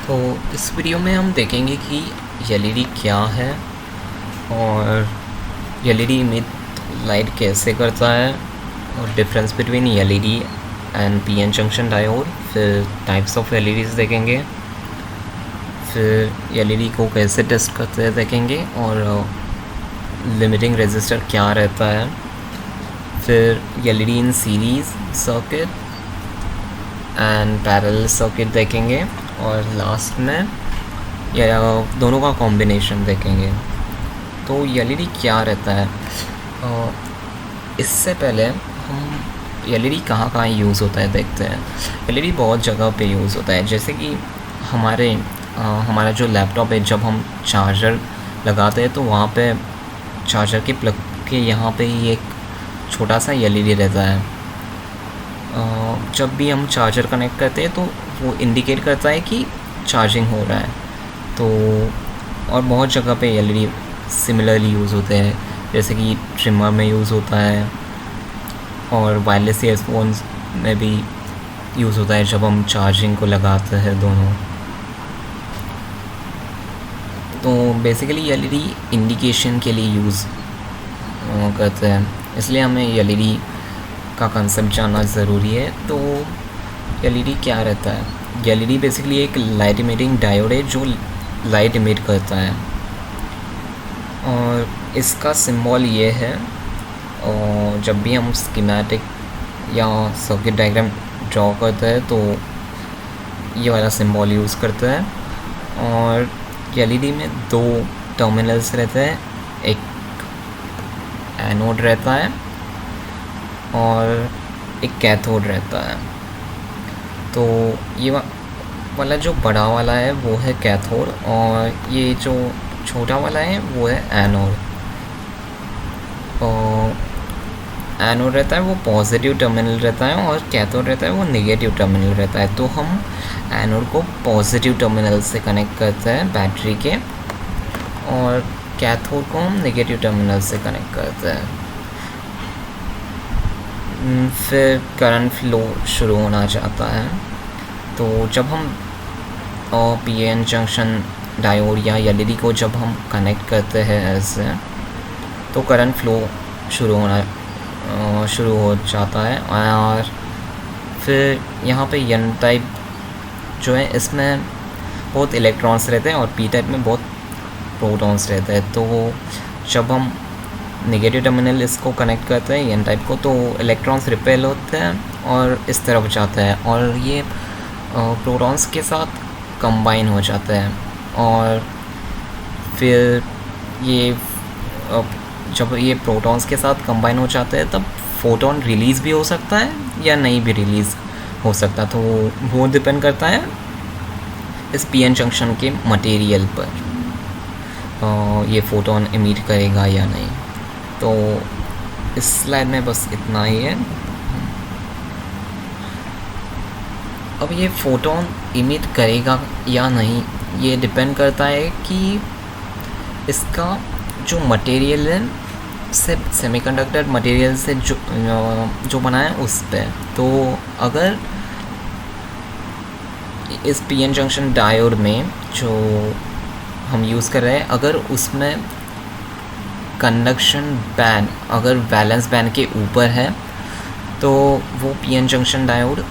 तो इस वीडियो में हम देखेंगे कि एलईडी क्या है और एलईडी इमिट लाइट कैसे करता है और difference between LED and PN junction diode. फिर टाइप्स ऑफ एलईडीज़ देखेंगे, फिर एलईडी को कैसे टेस्ट करते हैं देखेंगे और लिमिटिंग रेजिस्टर क्या रहता है, फिर LED in series circuit and parallel circuit देखेंगे और लास्ट में या दोनों का कॉम्बिनेशन देखेंगे। तो एलईडी क्या रहता है, इससे पहले हम एलईडी कहाँ कहाँ यूज़ होता है देखते हैं। एलईडी बहुत जगह पे यूज़ होता है, जैसे कि हमारा जो लैपटॉप है, जब हम चार्जर लगाते हैं तो वहाँ पे चार्जर के प्लग के यहाँ पे ही एक छोटा सा एलईडी रहता है। जब भी हम चार्जर कनेक्ट करते हैं तो वो इंडिकेट करता है कि चार्जिंग हो रहा है। तो और बहुत जगह पे एलईडी सिमिलरली यूज़ होते हैं, जैसे कि ट्रिमर में यूज़ होता है और वायरलेस ईयरफोन्स में भी यूज़ होता है जब हम चार्जिंग को लगाते हैं दोनों। तो बेसिकली एलईडी इंडिकेशन के लिए यूज़ करते हैं, इसलिए हमें एलईडी का कंसेप्ट जानना ज़रूरी है। तो एलईडी क्या रहता है? एलईडी बेसिकली एक लाइट इमिटिंग डायोड है जो लाइट इमिट करता है और इसका सिंबल ये है। और जब भी हम स्कीमेटिक या सर्किट डायग्राम ड्रॉ करते हैं तो ये वाला सिंबल यूज़ करते हैं। और एलईडी में दो टर्मिनल्स रहते हैं, एक एनोड रहता है और एक कैथोड रहता है। तो ये वाला जो बड़ा वाला है वो है कैथोड और ये जो छोटा वाला है वो है एनोड। और एनोड रहता है वो पॉजिटिव टर्मिनल रहता है और कैथोड रहता है वो नेगेटिव टर्मिनल रहता है। तो हम एनोड को पॉजिटिव टर्मिनल से कनेक्ट करते हैं बैटरी के और कैथोड को हम नेगेटिव टर्मिनल से कनेक्ट करते हैं। फिर करंट फ्लो शुरू होना चाहता है। तो जब हम पीएन जंक्शन डायोड या एलईडी को जब हम कनेक्ट करते हैं ऐसे, तो करंट फ्लो शुरू हो जाता है। और फिर यहाँ पे एन टाइप जो है इसमें बहुत इलेक्ट्रॉन्स रहते हैं और पी टाइप में बहुत प्रोटॉन्स रहते हैं। तो जब हम नेगेटिव टर्मिनल इसको कनेक्ट करते हैं एन टाइप को, तो इलेक्ट्रॉन्स रिपेल होते हैं और इस तरफ जाते हैं और ये प्रोटॉन्स के साथ कंबाइन हो जाते हैं। और फिर ये जब ये प्रोटॉन्स के साथ कंबाइन हो जाते हैं तब फोटोन रिलीज़ भी हो सकता है या नहीं भी रिलीज़ हो सकता। तो वो डिपेंड करता है इस पीएन जंक्शन के मटेरियल पर, ये फोटोन इमिट करेगा या नहीं। तो इस स्लाइड में बस इतना ही है। अब ये फोटोन इमिट करेगा या नहीं ये डिपेंड करता है कि इसका जो मटेरियल है से सेमीकंडक्टर मटेरियल से जो बना है उस पर। तो अगर इस पीएन जंक्शन डायोड में जो हम यूज़ कर रहे हैं, अगर उसमें कंडक्शन बैंड अगर वैलेंस बैंड के ऊपर है तो वो PN junction diode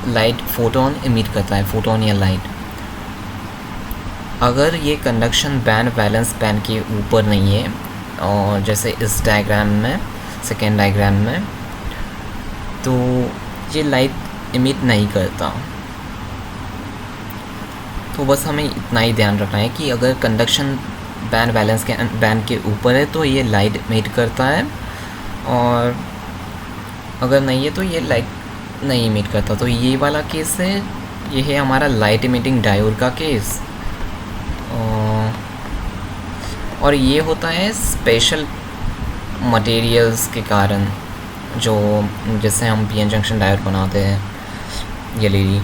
light photon emit करता है, फोटोन या लाइट। अगर ये कंडक्शन बैंड वैलेंस बैंड के ऊपर नहीं है, और जैसे इस डायग्राम में सेकेंड डायग्राम में, तो ये लाइट इमिट नहीं करता। तो बस हमें इतना ही ध्यान रखना है कि अगर कंडक्शन बैंड वैलेंस के बैंड के ऊपर है तो ये लाइट इमिट करता है, और अगर नहीं है तो ये लाइट नहीं इमिट करता। तो ये वाला केस है, ये है हमारा लाइट इमिटिंग डायोड का केस। और ये होता है स्पेशल मटेरियल्स के कारण, जो जैसे हम पीएन जंक्शन डायोड बनाते हैं एलईडी।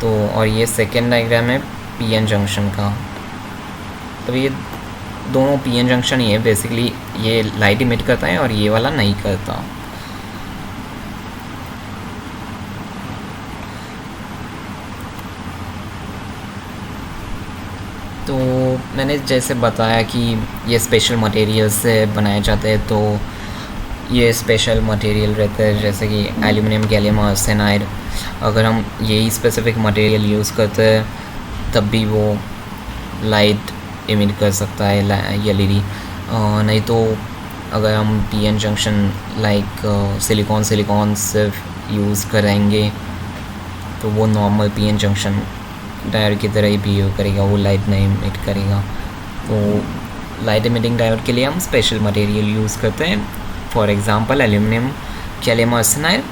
तो और ये सेकेंड डायग्राम है पीएन जंक्शन का। तो ये दोनों पीएन जंक्शन ही है बेसिकली, ये लाइट इमिट करता है और ये वाला नहीं करता। तो मैंने जैसे बताया कि ये स्पेशल मटेरियल से बनाए जाते हैं, तो ये स्पेशल मटेरियल रहते हैं जैसे कि एल्यूमिनियम गैलियम आर्सेनाइड। अगर हम यही स्पेसिफिक मटेरियल यूज़ करते हैं तब भी वो लाइट इमिट कर सकता है एलईडी। नहीं तो अगर हम पीएन जंक्शन लाइक सिलिकॉन सिर्फ यूज़ करेंगे तो वो नॉर्मल पीएन जंक्शन डायोड की तरह ही बिहेव करेगा, वो लाइट नहीं इमिट करेगा। तो लाइट इमिटिंग डायोड के लिए हम स्पेशल मटेरियल यूज़ करते हैं, for example aluminium gallium arsenide.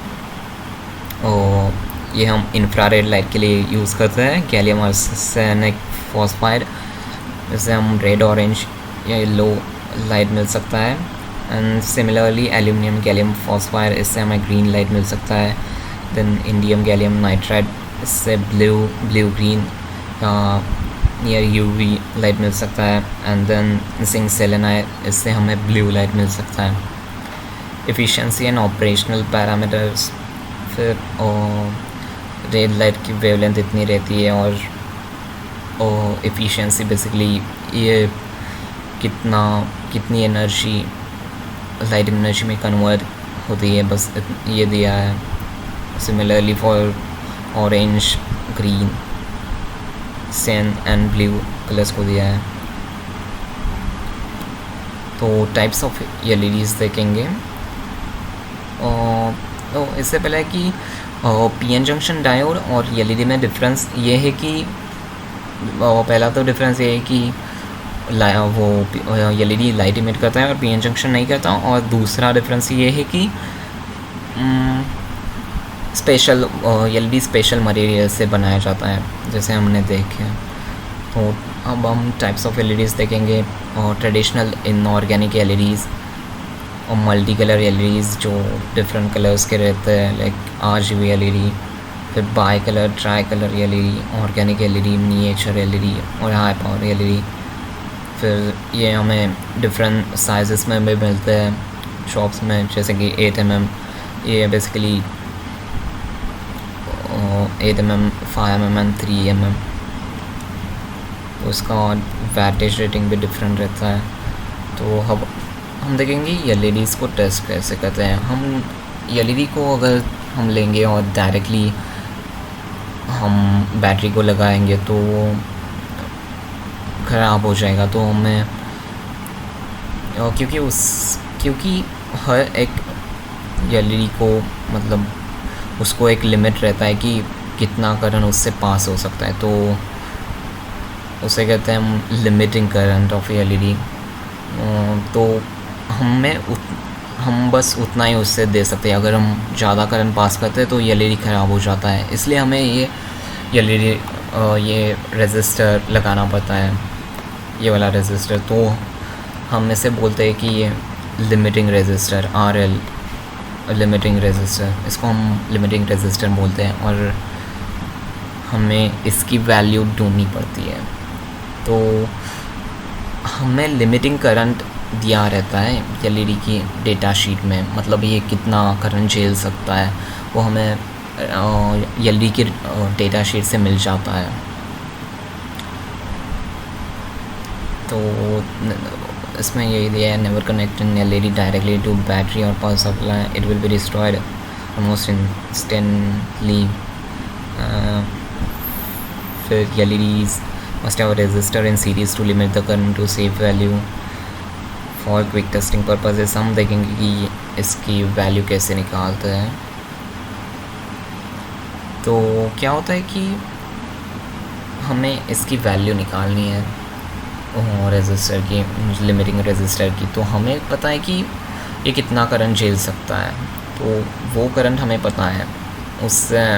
और ये हम इंफ्रारेड लाइट के लिए यूज़ करते हैं, गैलियम आर्सेनिक फॉस्फाइड, जिससे हम रेड, ऑरेंज या येलो लाइट मिल सकता है। And similarly aluminium gallium phosphide, इससे हमें ग्रीन लाइट मिल सकता है। देन इंडियम गैलियम नाइट्राइड, इससे blue green near UV light मिल सकता है। एंड देन जिंक सेलेनाइड, इससे हमें ब्लू लाइट मिल सकता है। एफिशिएंसी एंड ऑपरेशनल पैरामीटर्स, फिर रेड लाइट की वेवलेंथ इतनी रहती है, और एफिशिएंसी बेसिकली ये कितनी एनर्जी लाइट एनर्जी में कन्वर्ट होती है, बस ये दिया है। Similarly for orange, green, cyan and blue colours को दिया है। तो टाइप्स ऑफ एलईडीज़ देखेंगे। तो इससे पहले कि पीएन जंक्शन डायोड और एलईडी में डिफरेंस ये है कि पहला तो डिफरेंस ये है कि वो एलईडी लाइट इमिट करता है और पीएन जंक्शन नहीं करता। और दूसरा डिफरेंस ये है कि स्पेशल एलईडी स्पेशल मटेरियल से बनाया जाता है, जैसे हमने देखे। तो अब हम टाइप्स ऑफ एलईडीज़ देखेंगे, और ट्रेडिशनल इनऑर्गेनिक एलईडीज़ और मल्टी कलर एलईडीज़ जो डिफरेंट कलर्स के रहते हैं, लाइक आरजीबी एलईडी, फिर by colour, try colour LED, organic LED, miniature LED और हाई पावर एलईडी। फिर ये हमें डिफरेंट साइज़ में भी मिलते हैं शॉप्स में, जैसे कि 8 mm, ये basically 8 mm, 5 mm and 3 mm। तो उसका वैटेज रेटिंग भी डिफरेंट रहता है। तो अब हम देखेंगे एलईडीज़ को टेस्ट कैसे करते हैं। हम एलईडी को अगर हम लेंगे और डायरेक्टली हम बैटरी को लगाएंगे तो ख़राब हो जाएगा। तो हमें क्योंकि हर एक एलईडी को मतलब उसको एक लिमिट रहता है कि कितना करंट उससे पास हो सकता है, तो उसे कहते हैं हम लिमिटिंग करंट ऑफ एलईडी। तो हम बस उतना ही उससे दे सकते हैं। अगर हम ज़्यादा करंट पास करते हैं तो एलईडी ख़राब हो जाता है, इसलिए हमें ये एलईडी ये रेजिस्टर लगाना पड़ता है, ये वाला रेजिस्टर। तो हम इसे बोलते हैं कि ये limiting resistor, RL limiting resistor, इसको हम लिमिटिंग रेजिस्टर बोलते हैं। और हमें इसकी वैल्यू ढूंढनी पड़ती है। तो हमें लिमिटिंग करंट दिया रहता है एलईडी की डेटा शीट में, मतलब ये कितना करंट झेल सकता है वो हमें एलईडी की डेटा शीट से मिल जाता है। तो इसमें यही दिया है, never connect an LED directly to battery और power supply, it will be destroyed almost instantly. फिर LEDs must have a resistor in series to limit the current to safe value for quick testing purposes। हम देखेंगे कि इसकी value कैसे निकालते हैं। तो क्या होता है कि हमें इसकी वैल्यू निकालनी है रेजिस्टर की, लिमिटिंग रेजिस्टर की। तो हमें पता है कि ये कितना करंट झेल सकता है, तो वो करंट हमें पता है, उससे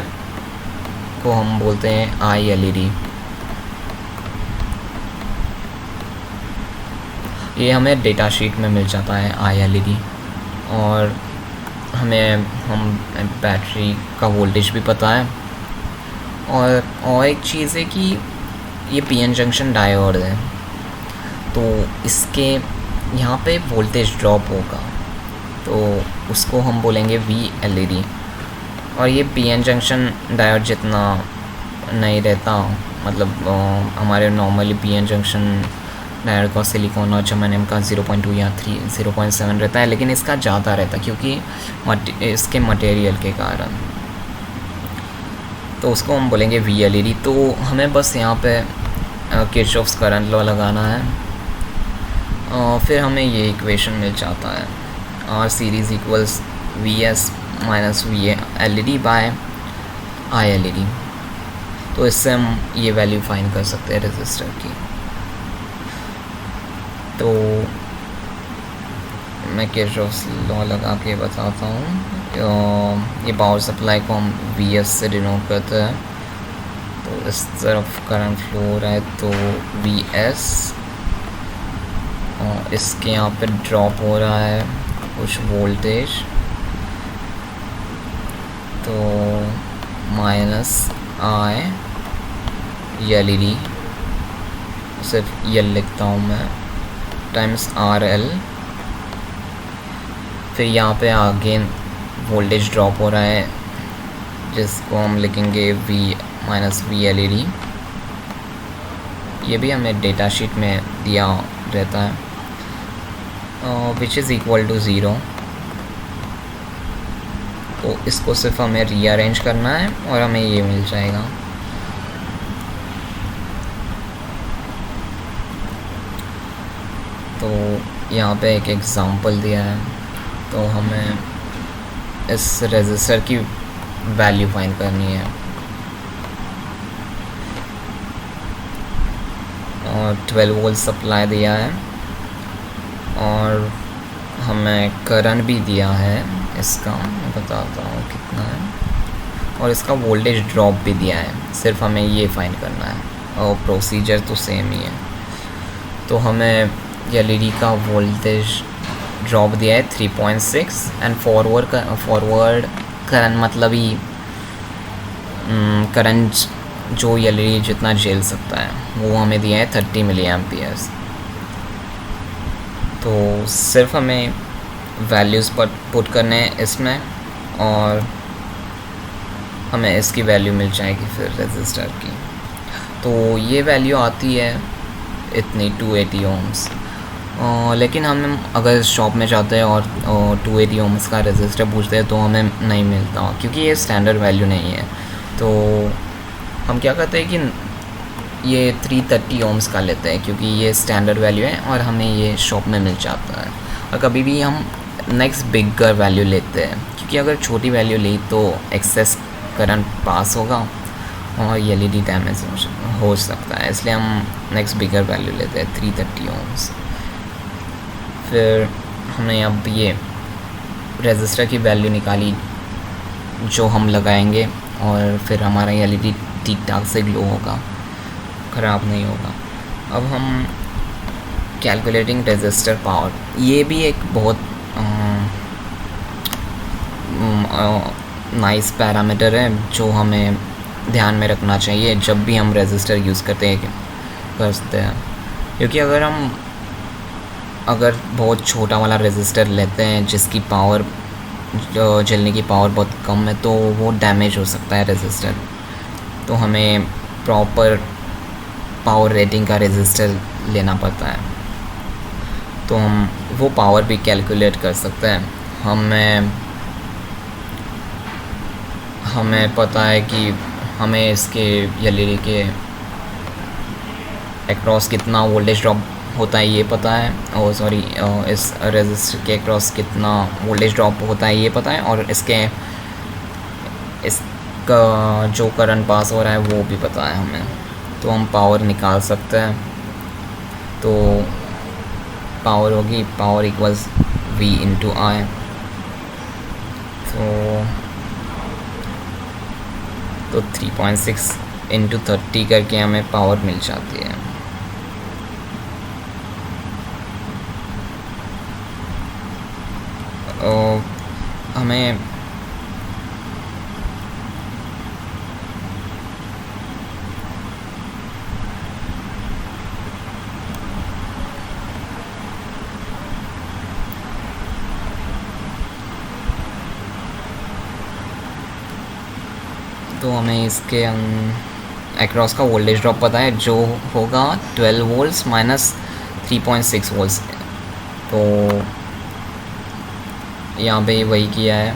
को हम बोलते हैं आई एलईडी। ये हमें डेटा शीट में मिल जाता है आई एलईडी। और हम बैटरी का वोल्टेज भी पता है। और एक चीज़ है कि ये पीएन जंक्शन डायोड है, तो इसके यहाँ पे वोल्टेज ड्रॉप होगा, तो उसको हम बोलेंगे वी एलईडी। और ये पीएन जंक्शन डायोड जितना नहीं रहता मतलब हमारे नॉर्मली पीएन जंक्शन डायोड का सिलिकॉन और जर्मेनियम का 0.2 या 0.7 रहता है, लेकिन इसका ज़्यादा रहता है क्योंकि इसके मटेरियल के कारण। तो उसको हम बोलेंगे VLED। तो हमें बस यहाँ पे किरचॉफ्स करंट लॉ लगाना है और फिर हमें ये इक्वेशन मिल जाता है, R series equals VS minus VLED by ILED। तो इससे हम ये वैल्यू फाइंड कर सकते हैं रेजिस्टर की। तो मैं किरचॉफ्स लॉ लगा के बताता हूँ। ये पावर सप्लाई को हम VS से डिनोट करते हैं। तो इस तरफ करंट फ्लो हो रहा है तो VS, और इसके यहाँ पे ड्रॉप हो रहा है कुछ वोल्टेज, तो माइनस ILED, सिर्फ ये लिखता हूँ मैं, टाइम्स RL। फिर यहाँ पे अगेन वोल्टेज ड्रॉप हो रहा है जिसको हम लिखेंगे V माइनस VLED। ये भी हमें डेटा शीट में दिया रहता है, विच इज़ इक्वल टू 0। तो इसको सिर्फ हमें रीअरेंज करना है और हमें ये मिल जाएगा। तो यहाँ पे एक एग्ज़ाम्पल दिया है, तो हमें इस रेजिस्टर की वैल्यू फाइंड करनी है। और 12 वोल्ट सप्लाई दिया है और हमें करंट भी दिया है, इसका मैं बताता हूँ कितना है, और इसका वोल्टेज ड्रॉप भी दिया है। सिर्फ हमें ये फाइंड करना है और प्रोसीजर तो सेम ही है। तो हमें LED का वोल्टेज ड्रॉप दिया है 3.6 एंड फॉरवर्ड करंट मतलब ही करंट जो LED जितना झेल सकता है वो हमें दिया है 30 मिली एम्पियर्स। तो सिर्फ हमें वैल्यूज़ पर पुट करने हैं इसमें और हमें इसकी वैल्यू मिल जाएगी फिर रेजिस्टर की। तो ये वैल्यू आती है इतनी 280 ओम्स। लेकिन हम अगर शॉप में जाते हैं और 280 ओम्स का रेजिस्टर पूछते हैं तो हमें नहीं मिलता क्योंकि ये स्टैंडर्ड वैल्यू नहीं है। तो हम क्या करते हैं कि ये 330 ओम्स का लेते हैं क्योंकि ये स्टैंडर्ड वैल्यू है और हमें ये शॉप में मिल जाता है। और कभी भी हम नेक्स्ट बिगर वैल्यू लेते हैं क्योंकि अगर छोटी वैल्यू ली तो एक्सेस करंट पास होगा और LED डैमेज हो सकता है, इसलिए हम नेक्स्ट बिगर वैल्यू लेते हैं 330 ओम्स। फिर हमने अब ये रेजिस्टर की वैल्यू निकाली जो हम लगाएंगे और फिर हमारा LED ठीक ठाक से ग्लो होगा, ख़राब नहीं होगा। अब हम कैलकुलेटिंग रेजिस्टर पावर, ये भी एक बहुत नाइस पैरामीटर है जो हमें ध्यान में रखना चाहिए जब भी हम रेजिस्टर यूज़ करते हैं। क्योंकि अगर बहुत छोटा वाला रेजिस्टर लेते हैं जिसकी पावर जलने की पावर बहुत कम है तो वो डैमेज हो सकता है रेजिस्टर। तो हमें प्रॉपर पावर रेटिंग का रेजिस्टर लेना पड़ता है, तो हम वो पावर भी कैलकुलेट कर सकते हैं। हमें पता है कि हमें इसके LED के अक्रॉस कितना वोल्टेज ड्रॉप होता है ये पता है, इस रेजिस्टर के अक्रॉस कितना वोल्टेज ड्रॉप होता है ये पता है, और इसका जो करंट पास हो रहा है वो भी पता है हमें। तो हम पावर निकाल सकते हैं। तो पावर होगी, power equals V into I। तो 3.6 इंटू 30 करके हमें पावर मिल जाती है। हमें इसके एक्रॉस का वोल्टेज ड्रॉप पता है, जो होगा 12 वोल्ट्स माइनस 3.6 वोल्ट्स। तो यहाँ पे वही किया है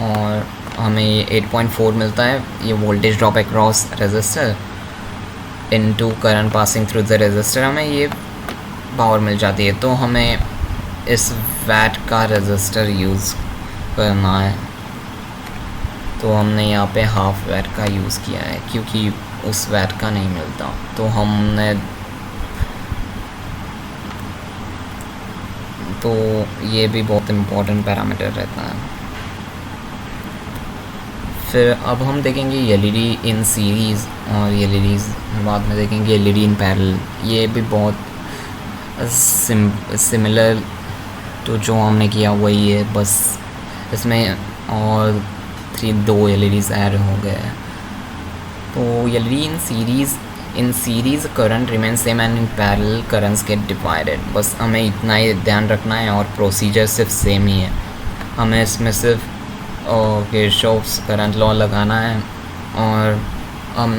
और हमें ये 8.4 मिलता है, ये voltage drop across resistor into current passing through the resistor, हमें ये पावर मिल जाती है। तो हमें इस वैट का रेजिस्टर यूज़ करना है, तो हमने यहाँ पे हाफ वैट का यूज़ किया है क्योंकि उस वैट का नहीं मिलता। तो हमने तो ये भी बहुत इम्पोर्टेंट पैरामीटर रहता है। फिर अब हम देखेंगे एलईडी इन सीरीज़ और एलईडीज़ बाद में देखेंगे एलईडी इन पैरेलल। ये भी बहुत सिमिलर तो जो हमने किया वही है, बस इसमें और 2 एलईडीज़ ऐड हो गए हैं। तो LED in series current remain same and in parallel currents gate divided. बस हमें इतना ही ध्यान रखना है और प्रोसीजर सिर्फ सेम ही है। हमें इसमें सिर्फ किरचॉफ्स करंट लॉ लगाना है और हम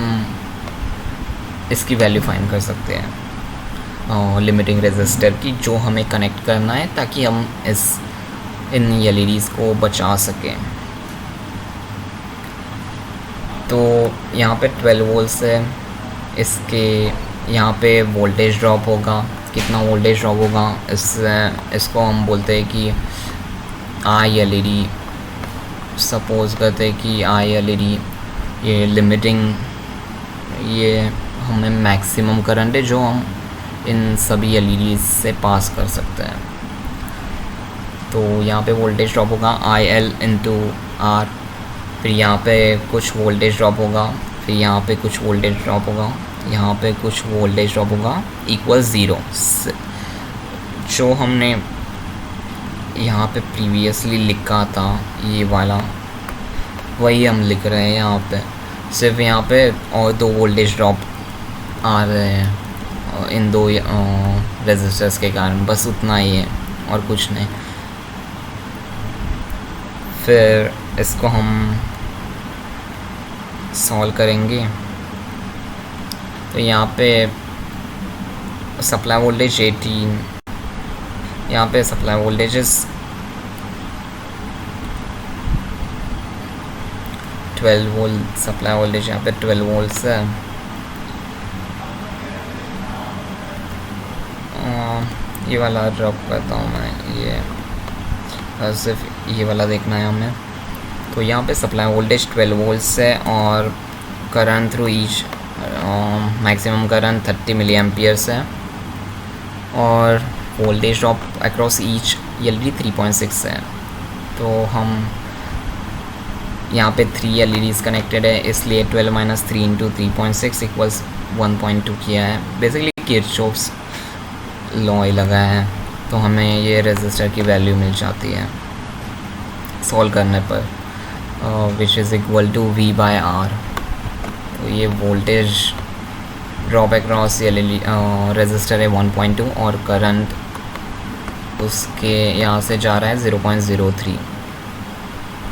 इसकी वैल्यू फाइंड कर सकते हैं लिमिटिंग रेजिस्टर की, जो हमें कनेक्ट करना है ताकि हम इन एलईडीज़ को बचा सकें। तो यहाँ पे 12 वोल्ट्स है, इसके यहाँ पे वोल्टेज ड्रॉप होगा। कितना वोल्टेज ड्रॉप होगा, इसको हम बोलते हैं कि आई एलईडी। सपोज़ करते हैं कि आई एलईडी ये लिमिटिंग, ये हमें मैक्सिमम करंट है जो हम इन सभी एलईडी से पास कर सकते हैं। तो यहाँ पे वोल्टेज ड्रॉप होगा आई एल इंटू आर, फिर यहाँ पे कुछ वोल्टेज ड्रॉप होगा, फिर यहाँ पे कुछ वोल्टेज ड्रॉप होगा, यहाँ पे कुछ वोल्टेज ड्रॉप होगा इक्वल 0। जो हमने यहाँ पे प्रीवियसली लिखा था ये वाला, वही हम लिख रहे हैं यहाँ पे। सिर्फ यहाँ पे और 2 वोल्टेज ड्रॉप आ रहे हैं इन 2 रेजिस्टर्स के कारण, बस उतना ही है और कुछ नहीं। फिर इसको हम सॉल्व करेंगे। तो यहाँ पे सप्लाई वोल्टेज 18, यहाँ पे supply voltages 12 volt, supply voltage यहाँ पे 12 वोल्ट्स है। ये वाला ड्रॉप करता हूँ मैं, ये सिर्फ ये वाला देखना है हमें। तो यहाँ पे सप्लाई वोल्टेज 12 वोल्ट्स है और current through each maximum current 30 मिली एम्पियर्स है और voltage drop across each LED 3.6 है। तो हम यहाँ पे 3 एलईडीज़ कनेक्टेड है, इसलिए 12 माइनस 3 इंटू 3.6 इक्वल्स 1.2 किया है। बेसिकली किरचॉफ्स लॉ ही लगाया है, तो हमें ये रेजिस्टर की वैल्यू मिल जाती है सॉल्व करने पर, which is equal to V by R। तो ये voltage drop across LED resistor है 1.2 और करंट उसके यहाँ से जा रहा है 0.03,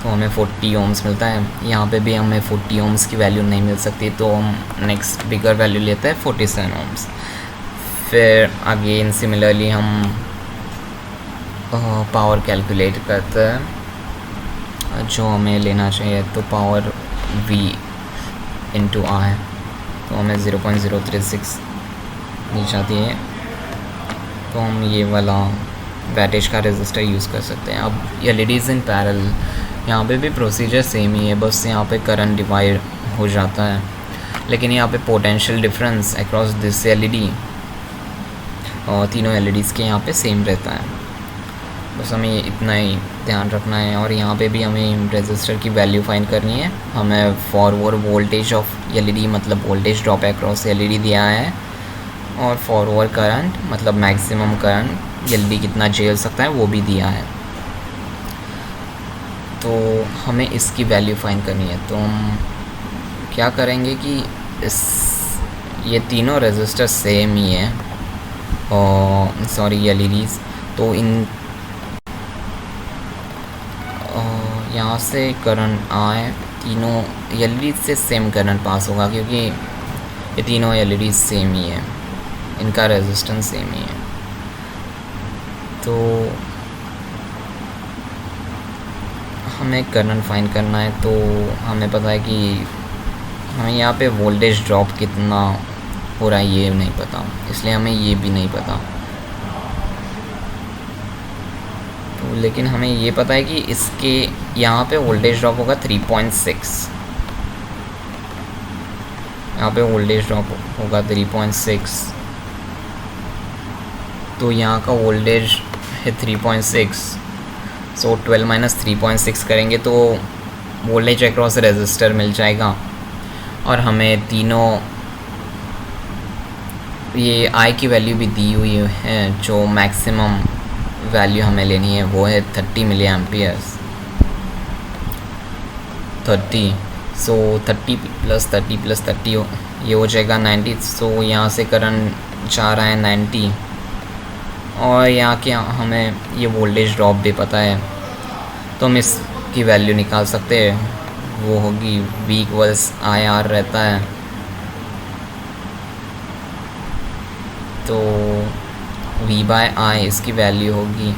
तो हमें 40 ओम्स मिलता है। यहाँ पे भी हमें 40 ओम्स की वैल्यू नहीं मिल सकती, तो हम नेक्स्ट बिगर वैल्यू लेते हैं 47 ओम्स। फिर अगेन सिमिलरली हम पावर कैलकुलेट करते हैं जो हमें लेना चाहिए। तो पावर V इंटू R है, तो हमें 0.036 मिल जाती है। तो हम ये वाला वैटेज का रेजिस्टर यूज़ कर सकते हैं। अब एलईडीज़ इन पैरेलल, यहाँ पे भी प्रोसीजर सेम ही है, बस यहाँ पे करंट डिवाइड हो जाता है, लेकिन यहाँ पे potential difference across this LED और तीनों एलईडीज़ के यहाँ पे सेम रहता है। बस हमें इतना ही ध्यान रखना है। और यहाँ पे भी हमें रेजिस्टर की वैल्यू फाइंड करनी है। हमें फॉरवर्ड वोल्टेज ऑफ एलईडी मतलब वोल्टेज ड्रॉप अक्रॉस एलईडी दिया है, और फॉरवर्ड करंट मतलब मैक्सिमम करंट एलईडी कितना झेल सकता है वो भी दिया है। तो हमें इसकी वैल्यू फाइंड करनी है। तो हम क्या करेंगे कि ये तीनों रेजिस्टर सेम ही है, और सॉरी एलईडीज़, तो इन यहाँ से करंट आए, तीनों एलईडी से सेम करंट पास होगा, क्योंकि ये तीनों एलईडी सेम ही है, इनका रेजिस्टेंस सेम ही है। तो हमें करंट फाइंड करना है, तो हमें पता है कि हमें यहाँ पे वोल्टेज ड्रॉप कितना हो रहा है ये नहीं पता, इसलिए हमें ये भी नहीं पता। तो लेकिन हमें ये पता है कि इसके यहाँ पे वोल्टेज ड्रॉप होगा 3.6, यहाँ पे वोल्टेज ड्रॉप होगा 3.6। तो यहाँ का वोल्टेज है 3.6, सो 12 माइनस 3.6 करेंगे तो वोल्टेज अक्रॉस रेजिस्टर मिल जाएगा। और हमें तीनों ये आई की वैल्यू भी दी हुई है, जो मैक्सिमम वैल्यू हमें लेनी है वो है 30 मिली एम्पियर्स, 30। सो 30 प्लस 30 प्लस 30 ये हो जाएगा 90। सो यहाँ से करंट जा रहा है 90, और यहाँ के हमें ये वोल्टेज ड्रॉप भी पता है, तो हम इसकी वैल्यू निकाल सकते हैं। वो होगी V इक्वल्स IR रहता है, तो V/I इसकी वैल्यू होगी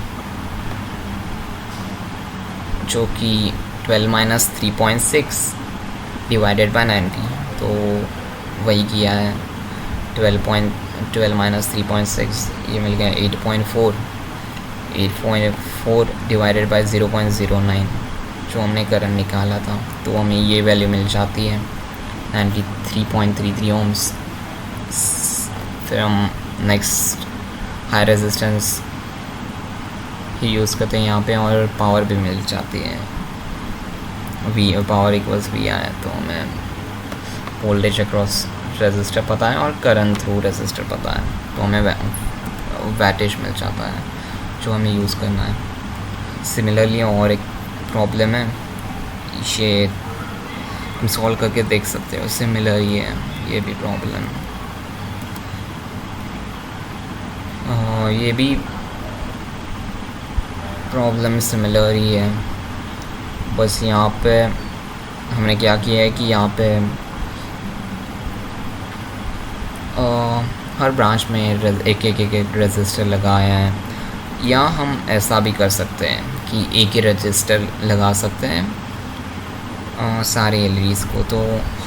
जो कि 12 माइनस 3.6 डिवाइडेड बाय 90, तो वही किया है। 12 माइनस 3.6 ये मिल गया 8.4 डिवाइडेड बाय 0.09 जो हमने करंट निकाला था, तो हमें ये वैल्यू मिल जाती है 93.33 ओम्स। फिर हम नेक्स्ट हाई रेजिस्टेंस ही यूज़ करते हैं यहाँ पे, और पावर भी मिल जाती है। पावर इक्वल्स V आया, तो हमें वोल्टेज अक्रॉस रेजिस्टर पता है और करंट थ्रू रेजिस्टर पता है, तो हमें वैटेज मिल जाता है जो हमें यूज़ करना है। सिमिलरली और एक प्रॉब्लम है, ये हम सॉल्व करके देख सकते हो, सिमिलर ही है ये भी प्रॉब्लम। ये भी प्रॉब्लम सिमिलर ही है, बस यहाँ पे हमने क्या किया है कि यहाँ पे हर ब्रांच में एक रजिस्टर लगाया है। या हम ऐसा भी कर सकते हैं कि एक ही रजिस्टर लगा सकते हैं सारे एलईडीज को, तो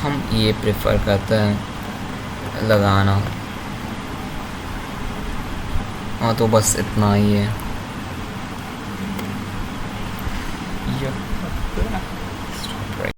हम ये प्रेफर करते हैं लगाना। हाँ, तो बस इतना ही है।